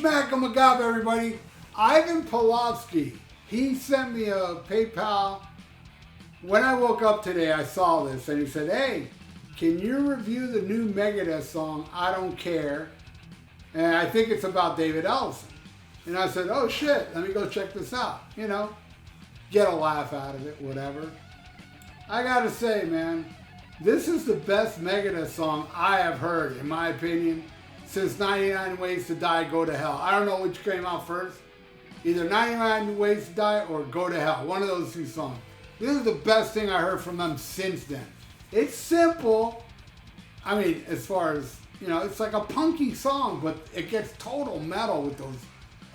Schmack 'em a gob, everybody. Ivan Pelovski, he sent me a PayPal. When I woke up today, I saw this, and he said, hey, can you review the new Megadeth song, I Don't Care? And I think it's about David Ellefson. And I said, oh shit, let me go check this out. You know, get a laugh out of it, whatever. I gotta say, man, this is the best Megadeth song I have heard, in my opinion, since 99 Ways to Die, Go to Hell. I don't know which came out first. Either 99 Ways to Die or Go to Hell. One of those two songs. This is the best thing I heard from them since then. It's simple. I mean, as far as, you know, it's like a punky song, but it gets total metal with those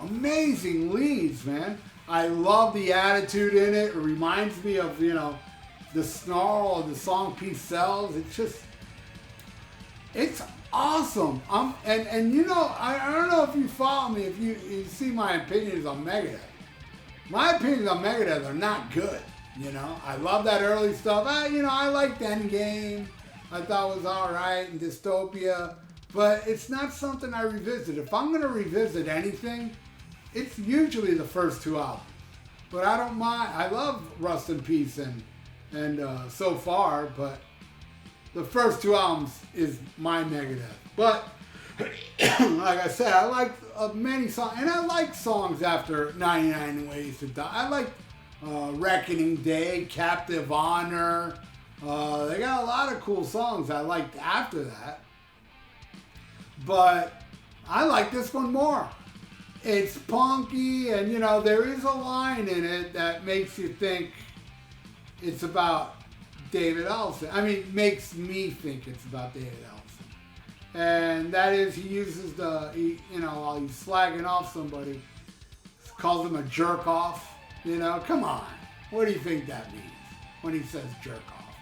amazing leads, man. I love the attitude in it. It reminds me of, you know, the snarl of the song Peace Sells. It's just, it's awesome. And you know, I don't know if you follow me, if you see my opinions on Megadeth. My opinions on Megadeth are not good. You know, I love that early stuff. You know, I liked Endgame. I thought it was all right, and Dystopia. But it's not something I revisit. If I'm going to revisit anything, it's usually the first two albums. But I don't mind. I love Rust in Peace and So Far, but the first two albums is my Megadeth. But like I said, I like many songs, and I like songs after 99 Ways to Die. I like Reckoning Day, Captive Honor. They got a lot of cool songs I liked after that. But I like this one more. It's punky, and you know, there is a line in it that makes you think it's about David Ellefson. I mean, makes me think it's about David Ellefson. And that is, he uses you know, while he's slagging off somebody, calls him a jerk off. You know, come on. What do you think that means when he says jerk off?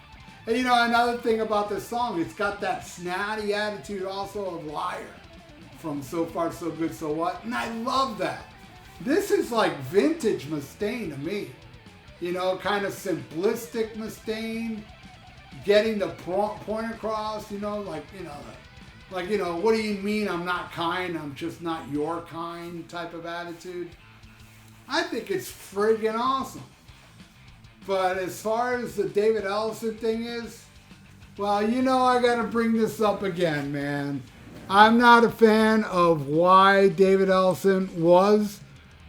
And you know, another thing about this song, it's got that snotty attitude also of Liar from So Far, So Good, So What? And I love that. This is like vintage Mustaine to me. You know, kind of simplistic Mustaine, getting the point across, you know, like, you know, what do you mean I'm not kind, I'm just not your kind type of attitude. I think it's friggin' awesome. But as far as the David Ellefson thing is, well, you know, I gotta bring this up again, man. I'm not a fan of why David Ellefson was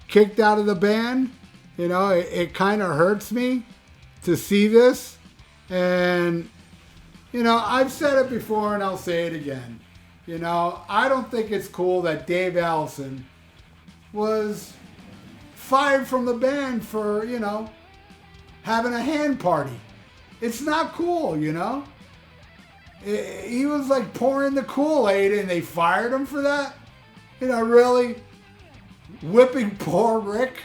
kicked out of the band. You know, it kind of hurts me to see this. And, you know, I've said it before and I'll say it again. You know, I don't think it's cool that Dave Ellefson was fired from the band for, you know, having a hand party. It's not cool, you know. He was like pouring the Kool-Aid and they fired him for that. You know, really? Whipping poor Rick?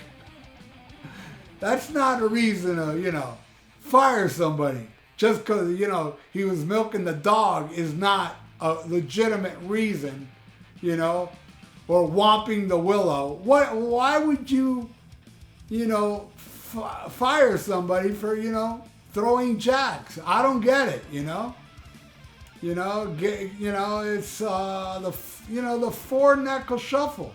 That's not a reason to, you know, fire somebody. Just because, you know, he was milking the dog is not a legitimate reason, you know, or whomping the willow. Why would you, you know, fire somebody for, you know, throwing jacks? I don't get it, you know. You know, it's the four knuckle shuffle.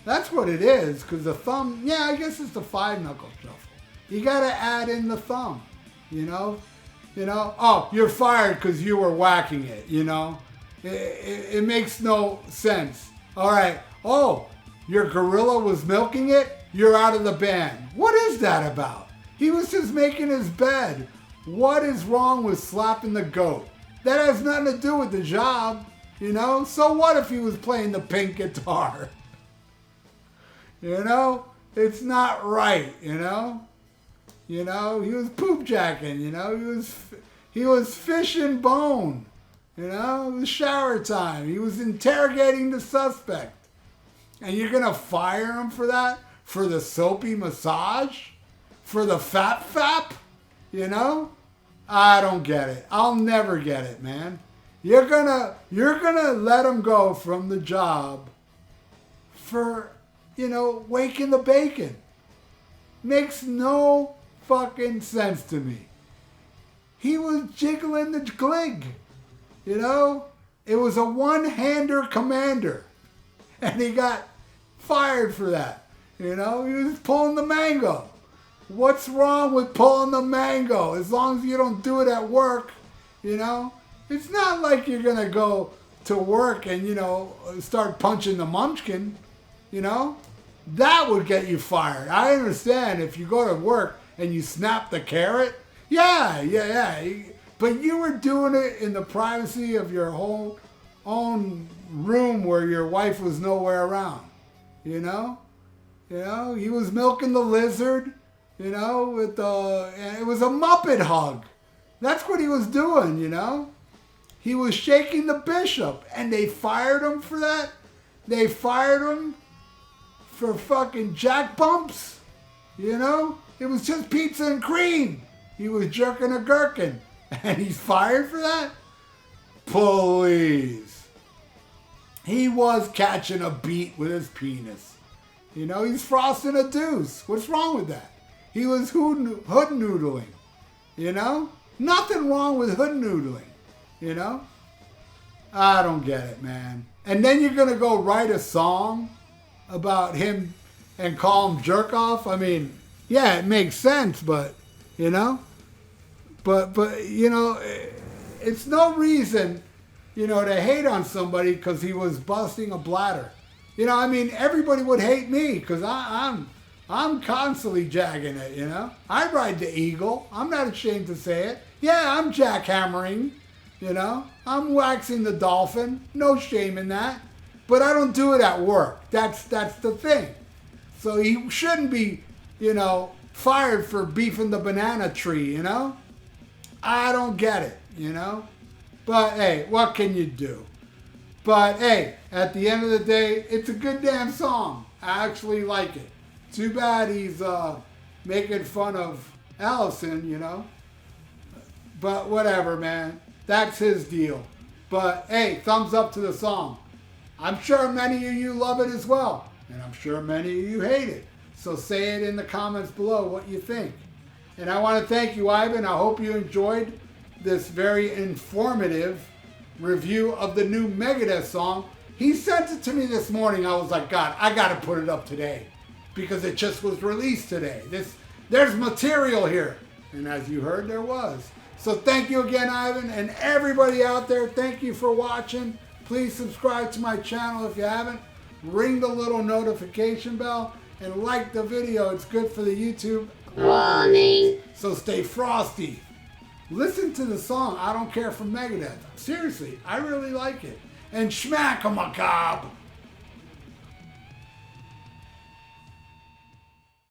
That's what it is, because the thumb, yeah, I guess it's the five knuckle shuffle. You got to add in the thumb, you know. Oh, you're fired because you were whacking it, you know. It makes no sense. All right. Oh, your gorilla was milking it? You're out of the band. What is that about? He was just making his bed. What is wrong with slapping the goat? That has nothing to do with the job, you know? So what if he was playing the pink guitar? You know? It's not right, you know? You know, he was poop jacking, you know? He was fishing bone. You know, it was shower time. He was interrogating the suspect. And you're going to fire him for that? For the soapy massage? For the fap? You know? I don't get it. I'll never get it, man. You're gonna let him go from the job for, you know, waking the bacon. Makes no fucking sense to me. He was jiggling the glig. You know? It was a one-hander commander. And he got fired for that. You know, he was pulling the mango. What's wrong with pulling the mango? As long as you don't do it at work, you know? It's not like you're going to go to work and, you know, start punching the munchkin, you know? That would get you fired. I understand if you go to work and you snap the carrot. Yeah. But you were doing it in the privacy of your whole own room where your wife was nowhere around, you know? You know, he was milking the lizard, you know, and it was a Muppet hug. That's what he was doing, you know? He was shaking the bishop, and they fired him for that? They fired him for fucking jack bumps, you know? It was just pizza and cream. He was jerking a gherkin, and he's fired for that? Please. He was catching a beat with his penis. You know, he's frosting a deuce. What's wrong with that? He was hood noodling, you know? Nothing wrong with hood noodling, you know? I don't get it, man. And then you're going to go write a song about him and call him jerk off? I mean, yeah, it makes sense, but, you know? But you know, it's no reason, you know, to hate on somebody because he was busting a bladder. You know, I mean, everybody would hate me because I'm constantly jagging it, you know? I ride the eagle. I'm not ashamed to say it. Yeah, I'm jackhammering, you know? I'm waxing the dolphin. No shame in that. But I don't do it at work. That's the thing. So he shouldn't be, you know, fired for beefing the banana tree, you know? I don't get it, you know? But, hey, what can you do? But, hey, at the end of the day, it's a good damn song. I actually like it. Too bad he's making fun of Ellefson, you know? But whatever, man. That's his deal. But, hey, thumbs up to the song. I'm sure many of you love it as well. And I'm sure many of you hate it. So say it in the comments below what you think. And I want to thank you, Ivan. I hope you enjoyed this very informative review of the new Megadeth song. He sent it to me this morning. I was like, God, I got to put it up today because it just was released today. There's material here. And as you heard, there was. So thank you again, Ivan, and everybody out there. Thank you for watching. Please subscribe to my channel if you haven't. Ring the little notification bell and like the video. It's good for the YouTube. Warning. So stay frosty. Listen to the song I Don't Care from Megadeth. Seriously, I really like it. And schmack 'em a gob.